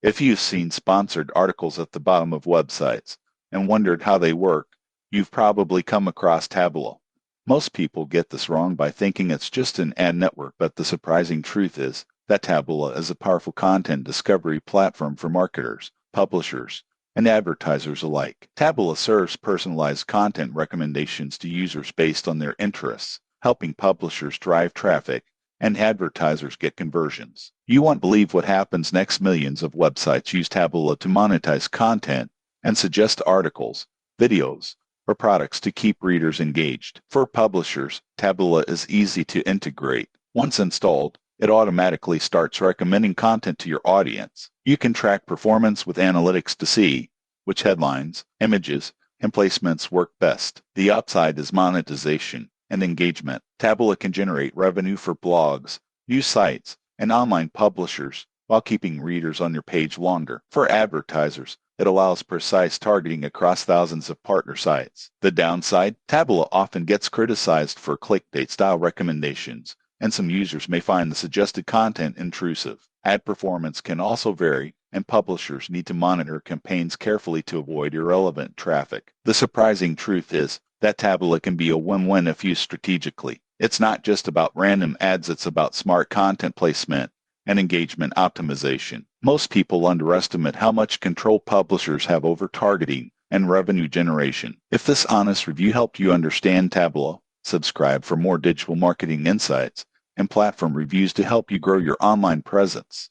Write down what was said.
If you've seen sponsored articles at the bottom of websites and wondered how they work, you've probably come across Taboola. Most people get this wrong by thinking it's just an ad network, but the surprising truth is that Taboola is a powerful content discovery platform for marketers, publishers, and advertisers alike. Taboola serves personalized content recommendations to users based on their interests, helping publishers drive traffic and advertisers get conversions. You won't believe what happens next. Millions of websites use Taboola to monetize content and suggest articles, videos, or products to keep readers engaged. For publishers, Taboola is easy to integrate. Once installed, it automatically starts recommending content to your audience. You can track performance with analytics to see which headlines, images, and placements work best. The upside is monetization and engagement. Taboola can generate revenue for blogs, news sites, and online publishers while keeping readers on your page longer. For advertisers, it allows precise targeting across thousands of partner sites. The downside, Taboola often gets criticized for clickbait-style recommendations, and some users may find the suggested content intrusive. Ad performance can also vary, and publishers need to monitor campaigns carefully to avoid irrelevant traffic. The surprising truth is that Taboola can be a win-win if used strategically. It's not just about random ads, it's about smart content placement and engagement optimization. Most people underestimate how much control publishers have over targeting and revenue generation. If this honest review helped you understand Taboola, subscribe for more digital marketing insights and platform reviews to help you grow your online presence.